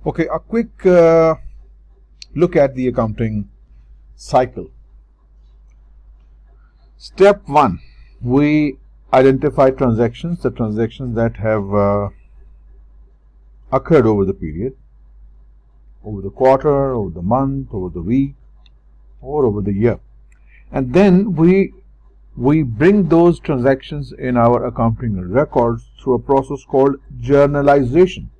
Okay, a quick look at the accounting cycle. Step 1, we identify transactions, the transactions that have occurred over the period, over the quarter, over the month, over the week, or over the year. And then we bring those transactions in our accounting records through a process called journalization,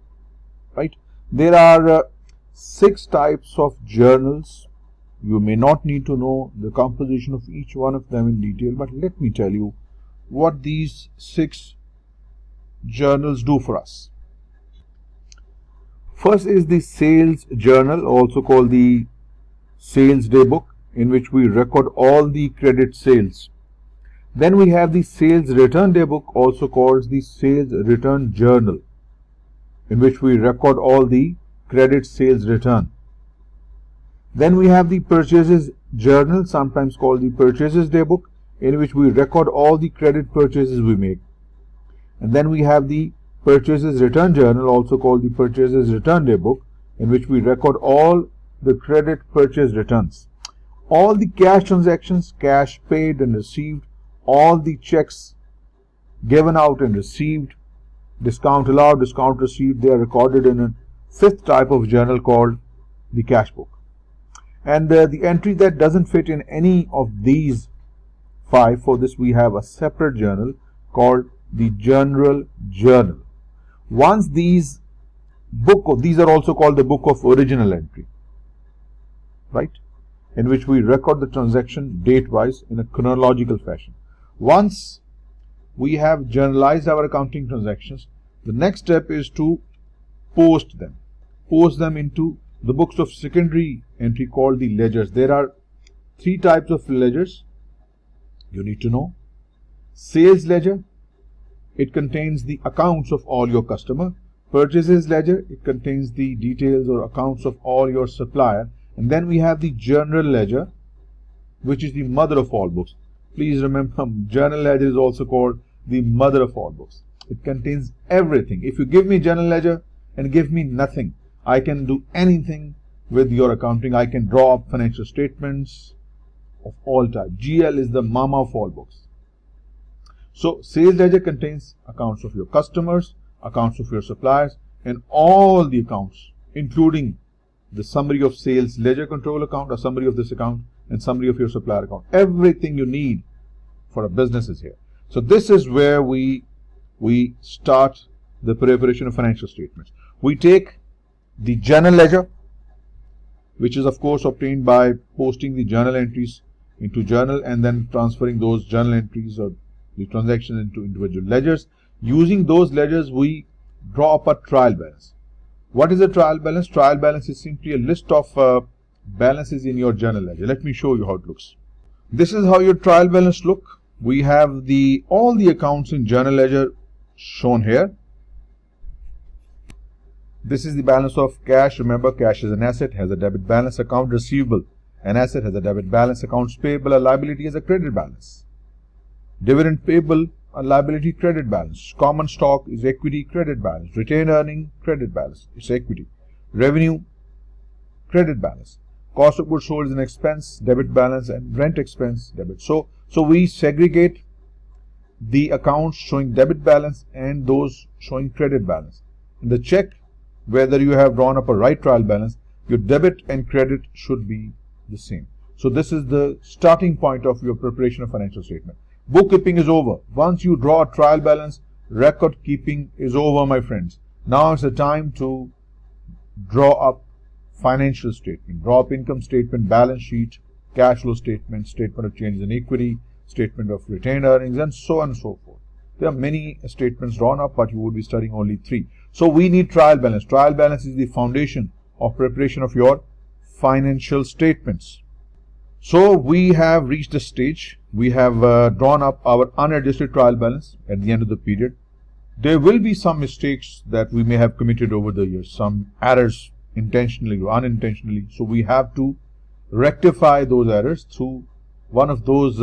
right? There are 6 types of journals. You may not need to know the composition of each one of them in detail, but let me tell you what these 6 journals do for us. First is the sales journal, also called the sales day book, in which we record all the credit sales. Then we have the sales return day book, also called the sales return journal, in which we record all the credit sales return. Then we have the purchases journal, sometimes called the purchases day book, in which we record all the credit purchases we make. And then we have the purchases return journal, also called the purchases return day book, in which we record all the credit purchase returns. All the cash transactions, cash paid and received, all the checks given out and received, discount allowed, discount received, they are recorded in a 5th type of journal called the cash book. And the entry that doesn't fit in any of these 5, for this we have a separate journal called the general journal. Once these are also called the book of original entry, right, in which we record the transaction date-wise in a chronological fashion. Once we have journalized our accounting transactions, the next step is to post them into the books of secondary entry called the ledgers. There are 3 types of ledgers you need to know. Sales ledger, it contains the accounts of all your customer. Purchases ledger, it contains the details or accounts of all your supplier. And then we have the general ledger, which is the mother of all books. Please remember, general ledger is also called the mother of all books. It contains everything. If you give me general ledger and give me nothing, I can do anything with your accounting. I can draw up financial statements of all types. GL is the mama of all books. So sales ledger contains accounts of your customers, accounts of your suppliers, and all the accounts, including the summary of sales ledger control account, a summary of this account, and summary of your supplier account. Everything you need for a business is here. So this is where we start the preparation of financial statements. We take the journal ledger, which is of course obtained by posting the journal entries into journal and then transferring those journal entries or the transaction into individual ledgers. Using those ledgers, we draw up a trial balance. What is a trial balance? Trial balance is simply a list of balances in your journal ledger. Let me show you how it looks. This is how your trial balance look. We have all the accounts in journal ledger shown here. This is the balance of cash. Remember, cash is an asset, has a debit balance. Account receivable, an asset, has a debit balance. Accounts payable, a liability, has a credit balance. Dividend payable, a liability, credit balance. Common stock is equity, credit balance. Retained earning, credit balance, it's equity. Revenue, credit balance. Cost of goods sold is an expense, debit balance, and rent expense, debit. So we segregate the accounts showing debit balance and those showing credit balance. In the check, whether you have drawn up a right trial balance, your debit and credit should be the same. So this is the starting point of your preparation of financial statement. Bookkeeping is over. Once you draw a trial balance, record keeping is over, my friends. Now it's the time to draw up financial statement, draw up income statement, balance sheet, cash flow statement, statement of changes in equity, statement of retained earnings, and so on and so forth. There are many statements drawn up, but you would be studying only 3. So we need trial balance. Trial balance is the foundation of preparation of your financial statements. So we have reached a stage. We have drawn up our unadjusted trial balance at the end of the period. There will be some mistakes that we may have committed over the years, some errors intentionally or unintentionally. So we have to rectify those errors through one of those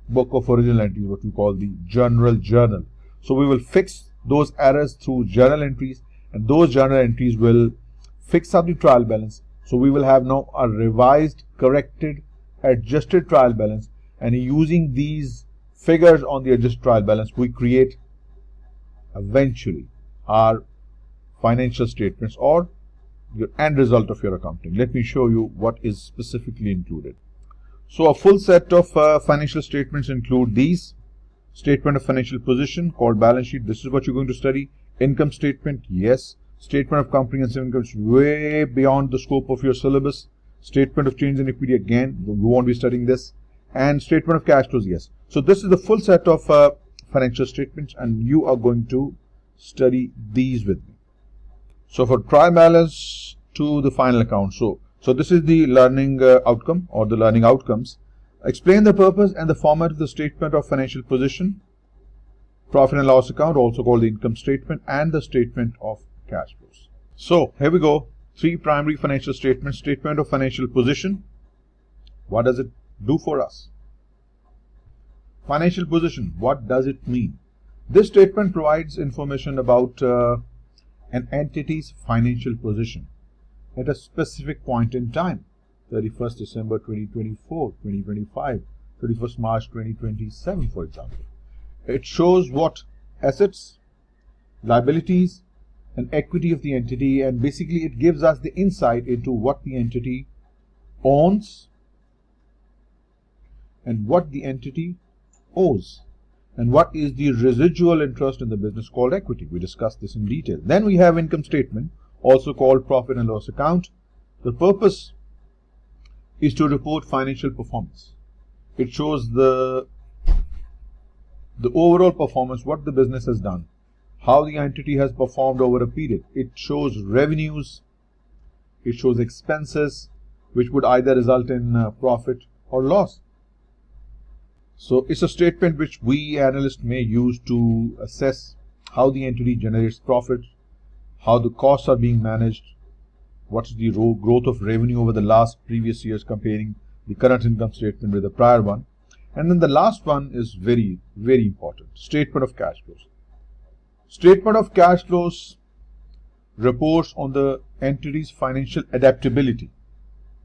book of original entries, what we call the general journal. So we will fix those errors through journal entries, and those journal entries will fix up the trial balance. So we will have now a revised, corrected, adjusted trial balance, and using these figures on the adjusted trial balance, we create eventually our financial statements or your end result of your accounting. Let me show you what is specifically included. So a full set of financial statements include these: statement of financial position called balance sheet. This is what you're going to study. Income statement, yes. Statement of comprehensive income, way beyond the scope of your syllabus. Statement of change in equity, again, we won't be studying this. And statement of cash flows, yes. So this is the full set of financial statements, and you are going to study these with me. So for trial balance to the final account. So this is the learning outcome or the learning outcomes. Explain the purpose and the format of the statement of financial position, profit and loss account, also called the income statement, and the statement of cash flows. So here we go. Three primary financial statements. Statement of financial position. What does it do for us? Financial position. What does it mean? This statement provides information about an entity's financial position at a specific point in time. 31st December 2024, 2025, 31st March 2027, for example. It shows what assets, liabilities, and equity of the entity, and basically it gives us the insight into what the entity owns and what the entity owes, and what is the residual interest in the business called equity. We discussed this in detail. Then we have income statement, also called profit and loss account. The purpose is to report financial performance. It shows the overall performance, what the business has done, how the entity has performed over a period. It shows revenues, it shows expenses, which would either result in profit or loss. So it's a statement which we analysts may use to assess how the entity generates profit, how the costs are being managed, what's the growth of revenue over the previous years, comparing the current income statement with the prior one. And then the last one is very, very important. Statement of cash flows. Statement of cash flows reports on the entity's financial adaptability.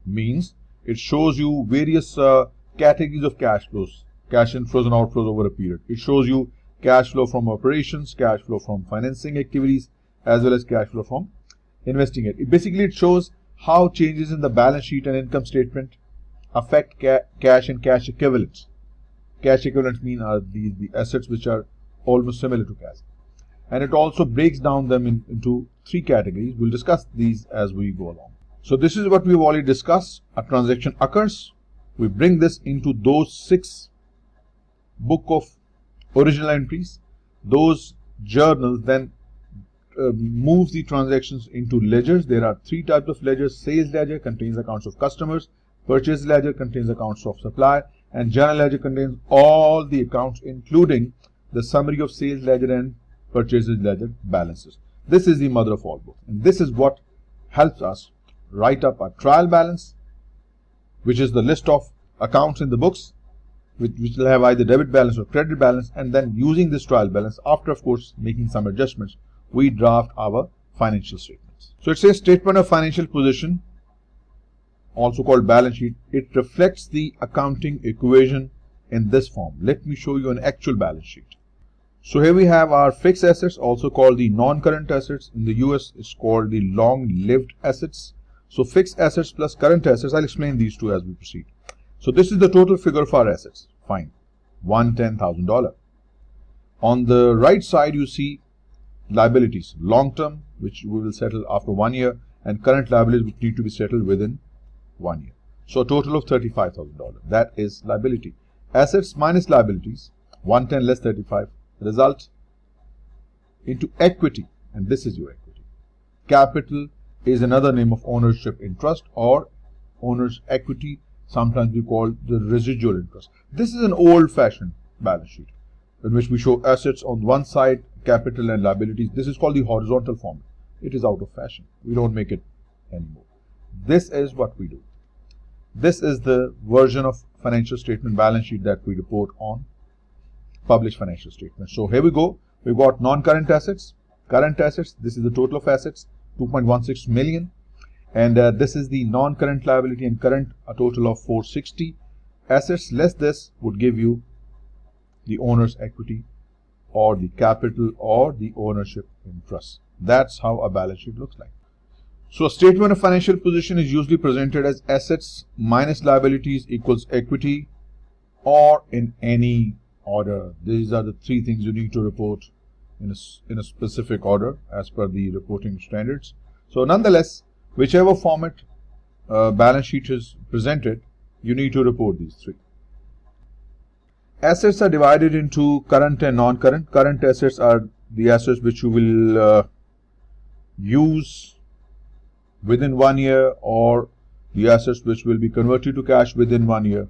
Means it shows you various categories of cash flows, cash inflows and outflows over a period. It shows you cash flow from operations, cash flow from financing activities, as well as cash flow from investing it. Basically, it shows how changes in the balance sheet and income statement affect cash and cash equivalents. Cash equivalents mean are the assets which are almost similar to cash. And it also breaks down them into three categories. We'll discuss these as we go along. So this is what we've already discussed. A transaction occurs. We bring this into those 6 book of original entries. Those journals then move the transactions into ledgers. There are 3 types of ledgers. Sales ledger contains accounts of customers. Purchase ledger contains accounts of supplier. And general ledger contains all the accounts, including the summary of sales ledger and purchases ledger balances. This is the mother of all books. And this is what helps us write up a trial balance, which is the list of accounts in the books, which will have either debit balance or credit balance. And then using this trial balance, after of course making some adjustments, we draft our financial statements. So it says statement of financial position, also called balance sheet. It reflects the accounting equation in this form. Let me show you an actual balance sheet. So here we have our fixed assets, also called the non-current assets. In the US, it's called the long-lived assets. So fixed assets plus current assets. I'll explain these two as we proceed. So this is the total figure of our assets. Fine. $110,000. On the right side, you see liabilities. Long-term, which we will settle after 1 year, and current liabilities, which need to be settled within 1 year. So a total of $35,000. That is liability. Assets minus liabilities, 110 less 35, result into equity, and this is your equity. Capital is another name of ownership interest or owner's equity. Sometimes we call the residual interest. This is an old-fashioned balance sheet in which we show assets on one side, capital and liabilities. This is called the horizontal form. It is out of fashion. We don't make it anymore. This is what we do. This is the version of financial statement balance sheet that we report on published financial statements. So here we go. We've got non-current assets, current assets. This is the total of assets, 2.16 million. And this is the non-current liability and current, a total of 460. Assets less this would give you the owner's equity or the capital or the ownership interest. That's how a balance sheet looks like. So a statement of financial position is usually presented as assets minus liabilities equals equity, or in any order. These are the three things you need to report in a specific order as per the reporting standards. So nonetheless, whichever format balance sheet is presented, you need to report these three. Assets are divided into current and non-current. Current assets are the assets which you will use within 1 year, or the assets which will be converted to cash within 1 year.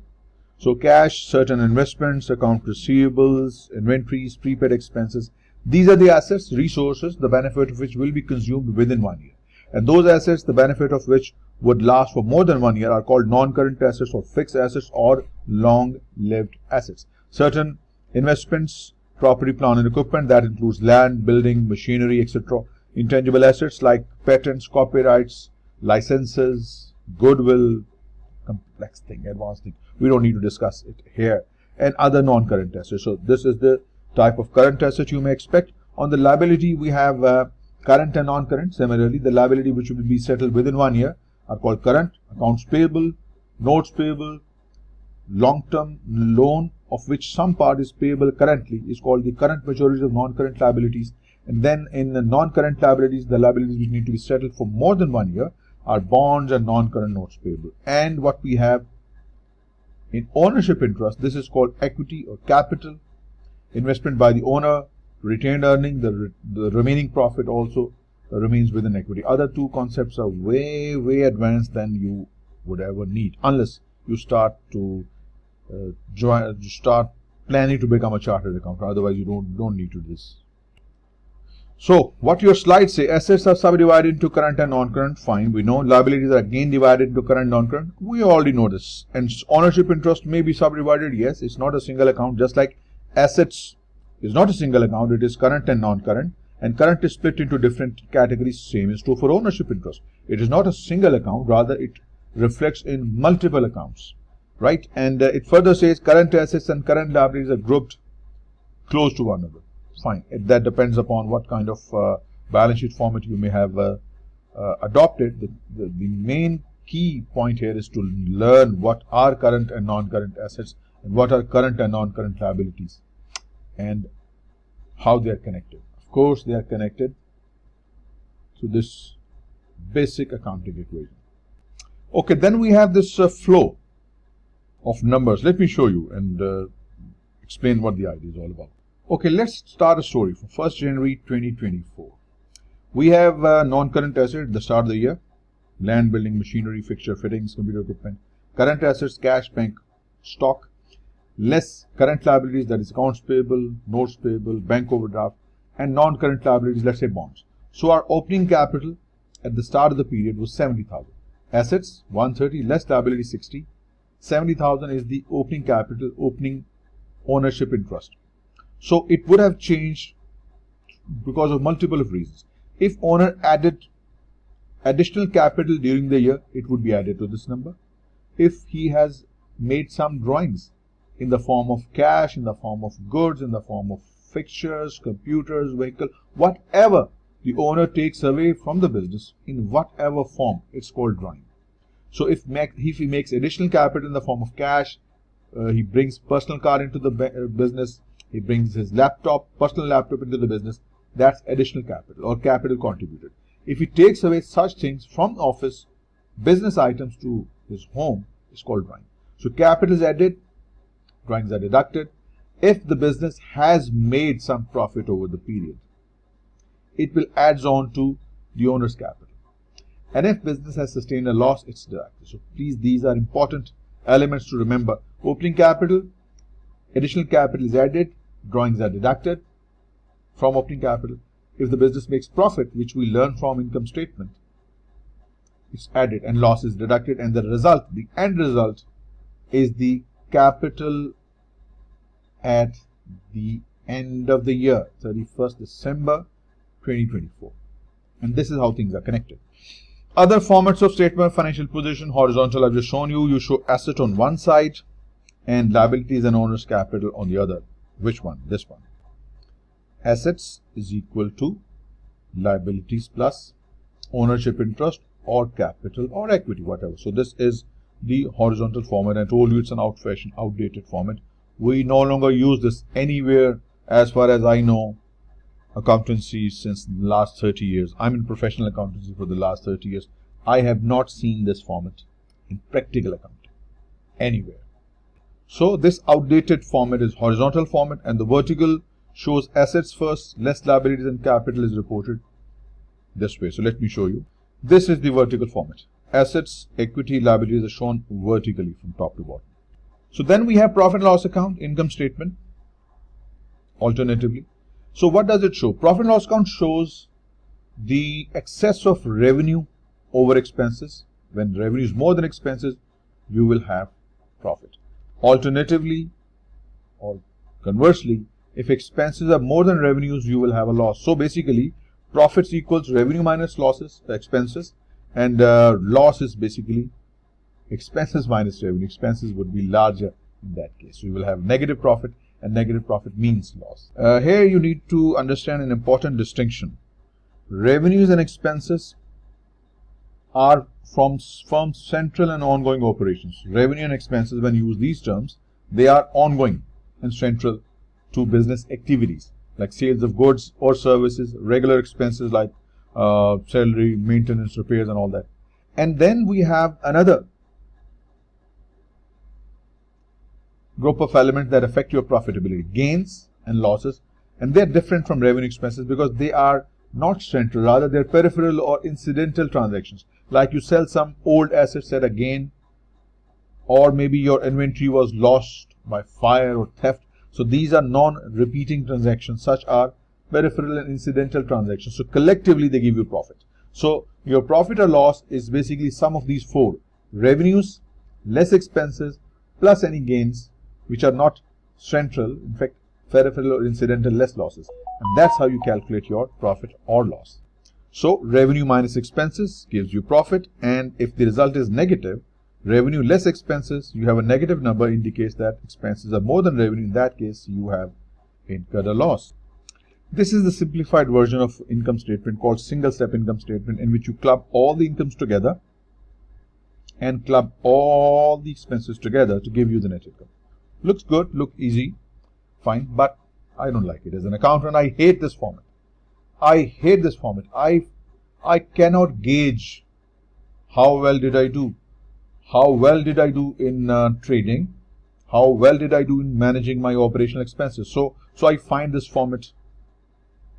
So cash, certain investments, account receivables, inventories, prepaid expenses. These are the assets, resources, the benefit of which will be consumed within 1 year. And those assets, the benefit of which would last for more than 1 year, are called non-current assets or fixed assets or long-lived assets. Certain investments, property, plant and equipment, that includes land, building, machinery, etc. Intangible assets like patents, copyrights, licenses, goodwill, complex thing, advanced thing. We don't need to discuss it here. And other non-current assets. So this is the type of current asset you may expect. On the liability, we have current and non-current. Similarly, the liability which will be settled within 1 year are called current. Accounts payable, notes payable, long-term loan of which some part is payable currently is called the current maturities of non-current liabilities. And then in the non-current liabilities, the liabilities which need to be settled for more than 1 year are bonds and non-current notes payable. And what we have in ownership interest, this is called equity or capital, investment by the owner, retained earning, the remaining profit also remains within equity. Other two concepts are way advanced than you would ever need, unless you start to start planning to become a chartered accountant. Otherwise, you don't need to do this. So, what your slides say, assets are subdivided into current and non-current, fine, we know. Liabilities are again divided into current and non-current, we already know this. And ownership interest may be subdivided, yes, it's not a single account, just like assets is not a single account, it is current and non-current. And current is split into different categories, same is true for ownership interest. It is not a single account, rather it reflects in multiple accounts, right? And it further says current assets and current liabilities are grouped close to one another. Fine. That depends upon what kind of balance sheet format you may have adopted. The main key point here is to learn what are current and non-current assets and what are current and non-current liabilities and how they are connected. Of course, they are connected to this basic accounting equation. Okay, then we have this flow of numbers. Let me show you and explain what the idea is all about. Okay, let's start a story from 1st January 2024. We have non-current assets at the start of the year. Land, building, machinery, fixture, fittings, computer equipment. Current assets, cash, bank, stock. Less current liabilities, that is accounts payable, notes payable, bank overdraft. And non-current liabilities, let's say bonds. So our opening capital at the start of the period was 70,000. Assets, 130, less liability, 60. 70,000 is the opening capital, opening ownership interest. So it would have changed because of multiple of reasons. If owner added additional capital during the year, it would be added to this number. If he has made some drawings in the form of cash, in the form of goods, in the form of fixtures, computers, vehicle, whatever the owner takes away from the business, in whatever form, it's called drawing. So if he makes additional capital in the form of cash, he brings personal car into the business, he brings his personal laptop into the business, that's additional capital or capital contributed. If he takes away such things from office, business items to his home, it's called drawing. So capital is added, drawings are deducted. If the business has made some profit over the period, it will add on to the owner's capital. And if business has sustained a loss, it's deducted. So please, these are important elements to remember. Opening capital, additional capital is added, drawings are deducted from opening capital. If the business makes profit, which we learn from income statement, it's added and loss is deducted, and the result, the end result, is the capital at the end of the year, 31st December 2024. And this is how things are connected. Other formats of statement of financial position, horizontal, I've just shown you. You show asset on one side and liabilities and owner's capital on the other. Which one? This one. Assets is equal to liabilities plus ownership interest or capital or equity, whatever. So this is the horizontal format. I told you it's an outdated format. We no longer use this anywhere, as far as I know, accountancy since the last 30 years. I'm in professional accountancy for the last 30 years. I have not seen this format in practical accounting anywhere. So this outdated format is horizontal format, and the vertical shows assets first, less liabilities and capital is reported this way. So let me show you. This is the vertical format. Assets, equity, liabilities are shown vertically from top to bottom. So then we have profit and loss account, income statement, alternatively. So what does it show? Profit and loss account shows the excess of revenue over expenses. When revenue is more than expenses, you will have profit. Alternatively, or conversely, if expenses are more than revenues, you will have a loss. So basically, profits equals revenue minus losses, expenses, and loss is basically expenses minus revenue. Expenses would be larger in that case. So you will have negative profit, and negative profit means loss. Here you need to understand an important distinction. Revenues and expenses are from firm's central and ongoing operations. Revenue and expenses, when you use these terms, they are ongoing and central to business activities like sales of goods or services, regular expenses like salary, maintenance, repairs and all that. And then we have another group of elements that affect your profitability, gains and losses, and they're different from revenue expenses because they are not central, rather they're peripheral or incidental transactions. Like you sell some old assets at a gain, or maybe your inventory was lost by fire or theft. So these are non-repeating transactions. Such are peripheral and incidental transactions. So collectively they give you profit. So your profit or loss is basically sum of these four: revenues, less expenses, plus any gains which are not central, in fact peripheral or incidental, less losses. And that's how you calculate your profit or loss. So revenue minus expenses gives you profit, and if the result is negative, revenue less expenses, you have a negative number, indicates that expenses are more than revenue. In that case, you have incurred a loss. This is the simplified version of income statement called single step income statement, in which you club all the incomes together and club all the expenses together to give you the net income. Looks good, look easy, fine, but I don't like it. As an accountant, I hate this format. I hate this format. I cannot gauge how well did I do. How well did I do in trading? How well did I do in managing my operational expenses? So I find this format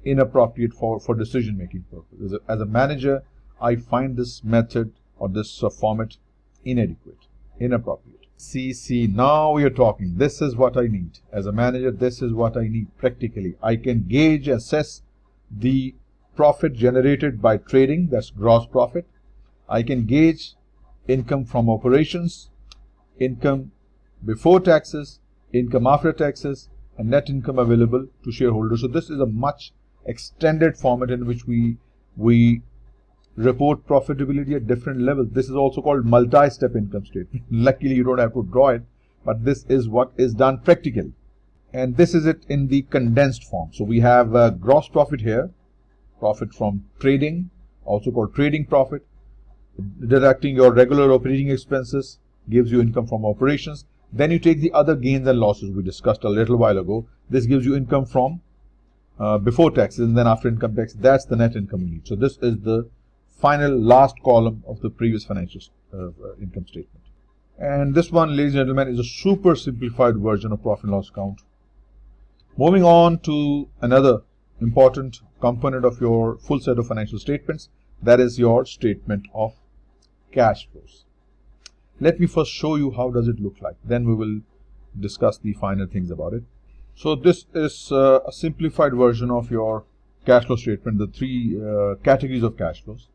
inappropriate for decision making purposes. As a manager, I find this method or this format inadequate, inappropriate. See, now we are talking. This is what I need. As a manager, this is what I need practically. I can gauge, assess the profit generated by trading, that's gross profit. I can gauge income from operations, income before taxes, income after taxes, and net income available to shareholders. So this is a much extended format in which we report profitability at different levels. This is also called multi-step income statement. Luckily, you don't have to draw it, but this is what is done practically. And this is it in the condensed form. So we have gross profit here, profit from trading, also called trading profit. Deducting your regular operating expenses gives you income from operations. Then you take the other gains and losses we discussed a little while ago. This gives you income from before taxes, and then after income tax, that's the net income you need. So this is the final last column of the previous financial income statement. And this one, ladies and gentlemen, is a super simplified version of profit and loss account. Moving on to another important component of your full set of financial statements, that is your statement of cash flows. Let me first show you how does it look like. Then we will discuss the final things about it. So this is a simplified version of your cash flow statement, the three categories of cash flows.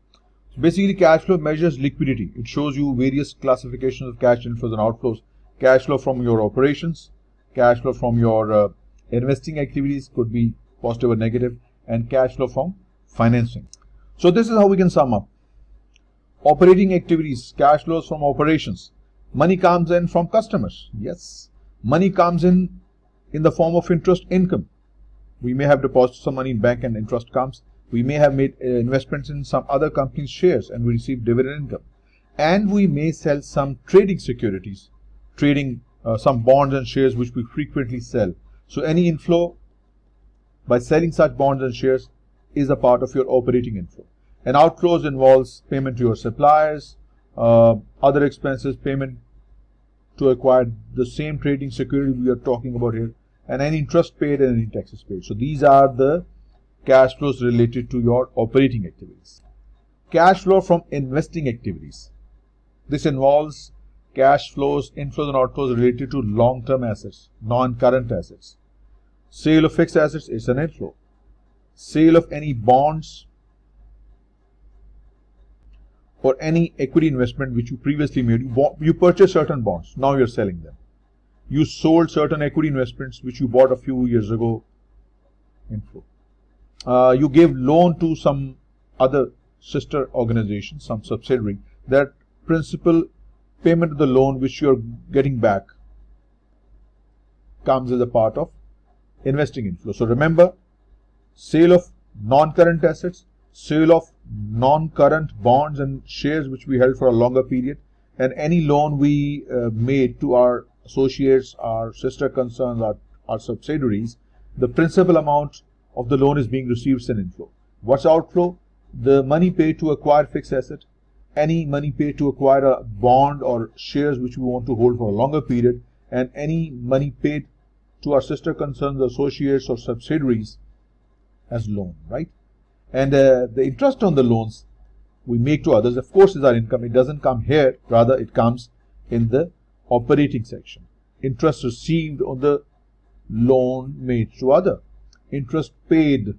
So basically, cash flow measures liquidity. It shows you various classifications of cash inflows and outflows. Cash flow from your operations, cash flow from your investing activities, could be positive or negative, and cash flow from financing. So this is how we can sum up. Operating activities, cash flows from operations. Money comes in from customers. Yes. Money comes in the form of interest income. We may have deposited some money in bank and interest comes. We may have made investments in some other company's shares and we receive dividend income. And we may sell some trading securities, trading some bonds and shares which we frequently sell. So any inflow by selling such bonds and shares is a part of your operating inflow. And outflows involves payment to your suppliers, other expenses, payment to acquire the same trading security we are talking about here, and any interest paid and any taxes paid. So these are the cash flows related to your operating activities. Cash flow from investing activities. This involves cash flows, inflows and outflows related to long-term assets, non-current assets. Sale of fixed assets is an inflow. Sale of any bonds or any equity investment which you previously made. You purchased certain bonds, now you're selling them. You sold certain equity investments which you bought a few years ago, inflow. You gave loan to some other sister organization, some subsidiary. That principal payment of the loan which you're getting back comes as a part of investing inflow. So remember, sale of non-current assets, sale of non-current bonds and shares which we held for a longer period, and any loan we made to our associates, our sister concerns, our subsidiaries, the principal amount of the loan is being received as an inflow. What's outflow? The money paid to acquire fixed asset, any money paid to acquire a bond or shares which we want to hold for a longer period, and any money paid to our sister concerns, associates or subsidiaries as loan, right? And the interest on the loans we make to others, of course, is our income. It doesn't come here, rather it comes in the operating section. Interest received on the loan made to other. Interest paid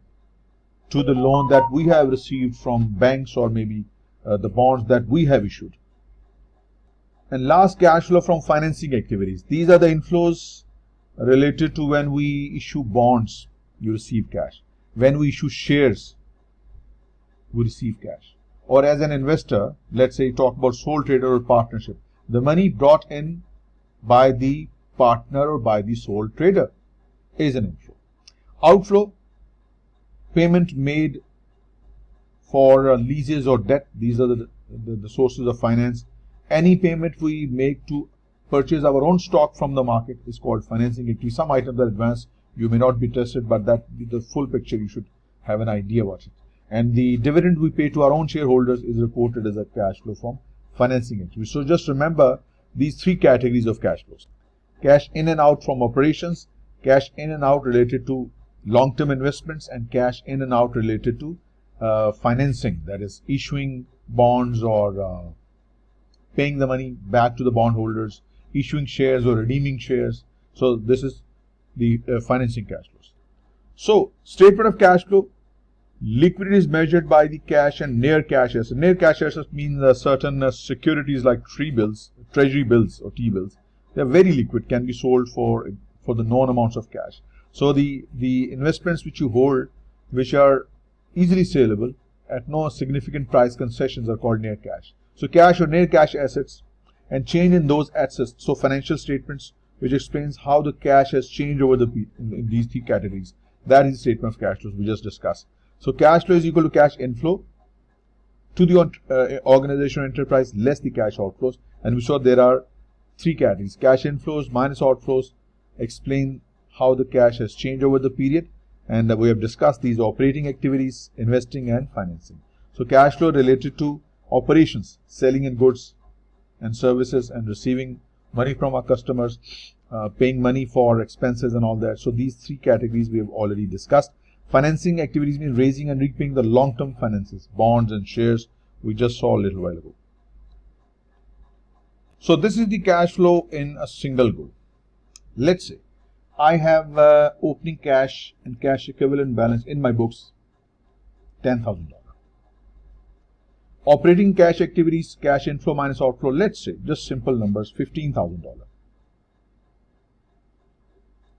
to the loan that we have received from banks or maybe the bonds that we have issued. And last, cash flow from financing activities. These are the inflows related to when we issue bonds, you receive cash. When we issue shares, we receive cash. Or as an investor, let's say talk about sole trader or partnership. The money brought in by the partner or by the sole trader is an inflow. Outflow, payment made for leases or debt. These are the sources of finance. Any payment we make to purchase our own stock from the market is called financing activity. Some items are advanced, you may not be tested, but that the full picture you should have an idea about it. And the dividend we pay to our own shareholders is reported as a cash flow from financing activity. So just remember these three categories of cash flows. Cash in and out from operations, cash in and out related to long-term investments, and cash in and out related to financing, that is issuing bonds or paying the money back to the bondholders, issuing shares or redeeming shares. So this is the financing cash flows. So statement of cash flow. Liquidity is measured by the cash and near cash assets. Near cash assets means certain securities like treasury bills or T-bills. They are very liquid, can be sold for the known amounts of cash. So the investments which you hold, which are easily saleable at no significant price concessions, are called near cash. So cash or near cash assets and change in those assets. So financial statements which explains how the cash has changed over in these three categories. That is the statement of cash flows we just discussed. So cash flow is equal to cash inflow to the organization or enterprise less the cash outflows. And we saw there are three categories. Cash inflows minus outflows explain how the cash has changed over the period. And we have discussed these operating activities, investing and financing. So cash flow related to operations, selling in goods and services and receiving money from our customers, paying money for expenses and all that. So these three categories we have already discussed. Financing activities mean raising and repaying the long-term finances, bonds and shares we just saw a little while ago. So this is the cash flow in a single go. Let's say I have opening cash and cash equivalent balance in my books $10,000. Operating cash activities, cash inflow minus outflow, let's say just simple numbers, $15,000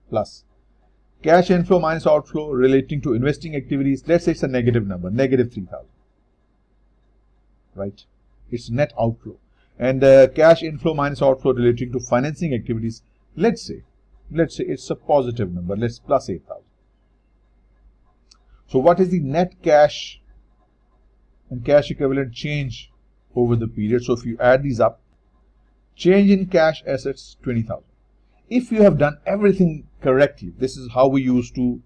plus cash inflow minus outflow relating to investing activities, let's say it's a negative number, negative 3,000, right? It's net outflow. And cash inflow minus outflow relating to financing activities, let's say it's a positive number, let's plus 8,000. So what is the net cash and cash equivalent change over the period? So if you add these up, change in cash assets 20,000. If you have done everything correctly, this is how we used to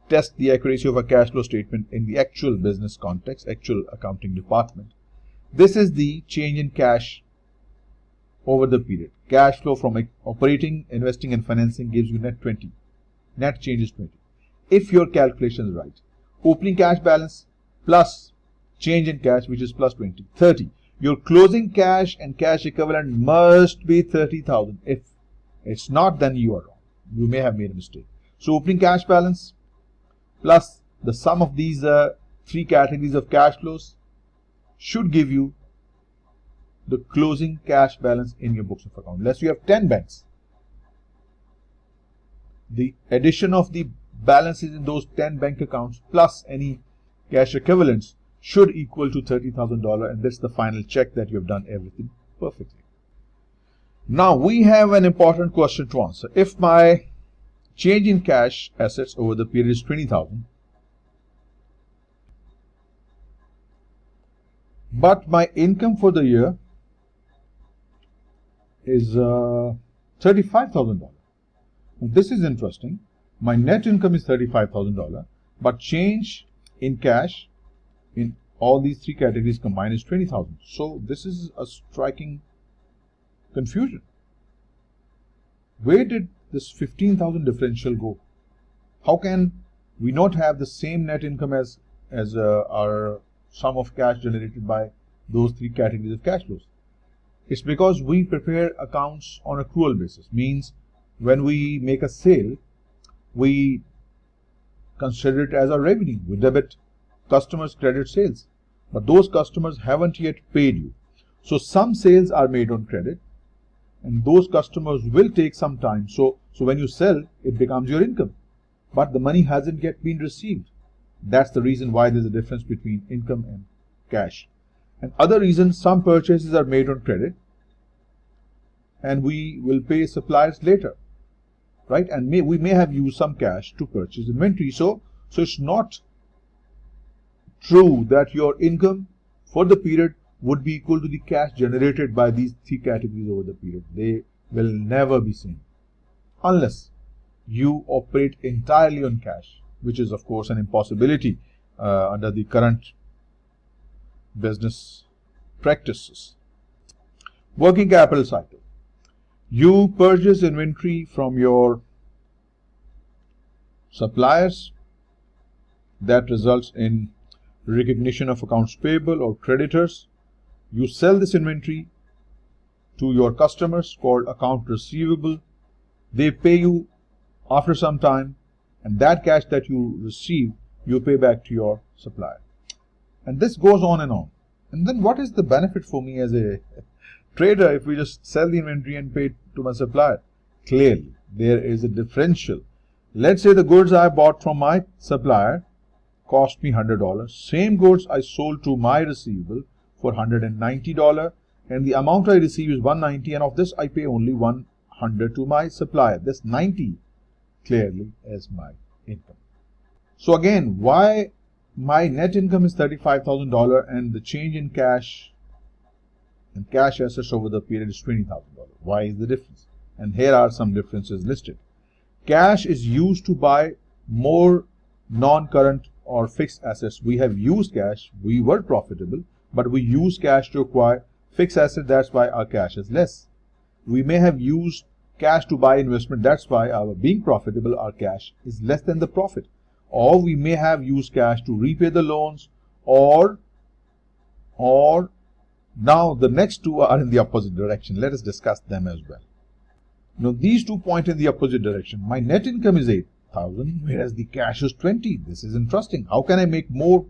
test the accuracy of a cash flow statement in the actual business context, actual accounting department. This is the change in cash over the period. Cash flow from operating, investing and financing gives you net 20. Net change is 20. If your calculation is right, opening cash balance plus change in cash, which is plus 20, 30. Your closing cash and cash equivalent must be 30,000. If it's not, then you are wrong. You may have made a mistake. So opening cash balance plus the sum of these three categories of cash flows should give you the closing cash balance in your books of account. Unless you have 10 banks, the addition of the balances in those 10 bank accounts plus any cash equivalents should equal to $30,000, and that's the final check that you have done everything perfectly. Now we have an important question to answer. If my change in cash assets over the period is 20,000, but my income for the year is $35,000. This is interesting. My net income is $35,000, but change in cash in all these three categories combined is 20,000. So this is a striking confusion. Where did this 15,000 differential go? How can we not have the same net income as our sum of cash generated by those three categories of cash flows? It's because we prepare accounts on accrual basis. Means when we make a sale, we consider it as our revenue. We debit customers' credit sales, but those customers haven't yet paid you. So some sales are made on credit, and those customers will take some time. So when you sell, it becomes your income, but the money hasn't yet been received. That's the reason why there's a difference between income and cash. And other reasons, some purchases are made on credit, and we will pay suppliers later, right? And we may have used some cash to purchase inventory. So it's not true that your income for the period would be equal to the cash generated by these three categories over the period. They will never be same unless you operate entirely on cash, which is of course an impossibility under the current business practices. Working capital cycle. You purchase inventory from your suppliers. That results in recognition of accounts payable or creditors. You sell this inventory to your customers, called account receivable. They pay you after some time, and that cash that you receive, you pay back to your supplier. And this goes on and on. And then what is the benefit for me as a trader if we just sell the inventory and pay to my supplier? Clearly, there is a differential. Let's say the goods I bought from my supplier cost me $100. Same goods I sold to my receivable for $190, and the amount I receive is $190, and of this I pay only $100 to my supplier. This $90 clearly is my income. So again, why my net income is $35,000 and the change in cash and cash assets over the period is $20,000? Why is the difference? And here are some differences listed. Cash is used to buy more non-current or fixed assets. We have used cash, we were profitable, but we use cash to acquire fixed assets. That's why our cash is less. We may have used cash to buy investment. That's why our being profitable, our cash is less than the profit. Or we may have used cash to repay the loans, or now the next two are in the opposite direction. Let us discuss them as well. Now these two point in the opposite direction. My net income is 8,000, whereas the cash is 20. This is interesting. How can I make more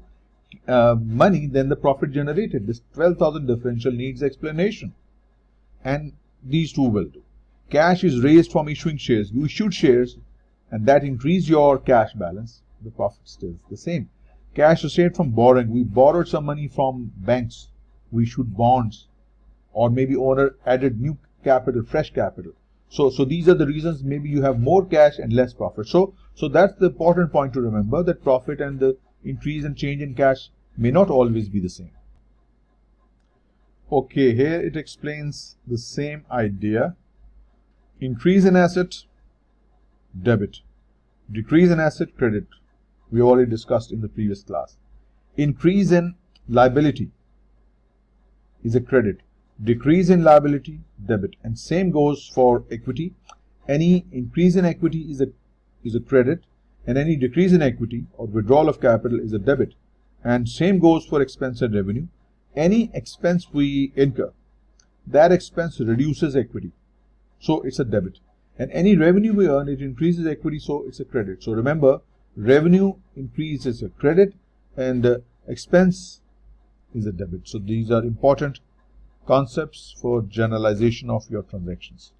money than the profit generated? This 12,000 differential needs explanation, and these two will do. Cash is raised from issuing shares. You issued shares, and that increased your cash balance. The profit stays the same. Cash is saved from borrowing. We borrowed some money from banks we issued bonds, or maybe owner added new capital, fresh capital. So these are the reasons maybe you have more cash and less profit. So that's the important point to remember, that profit and the increase and change in cash may not always be the same. Okay, here it explains the same idea. Increase in asset, debit. Decrease in asset, credit. We already discussed in the previous class. Increase in liability is a credit. Decrease in liability, debit. And same goes for equity. Any increase in equity is a credit, and any decrease in equity or withdrawal of capital is a debit. And same goes for expense and revenue. Any expense we incur, that expense reduces equity, so it's a debit. And any revenue we earn, it increases equity, so it's a credit. So remember, revenue increase is a credit and expense is a debit. So these are important concepts for generalization of your transactions.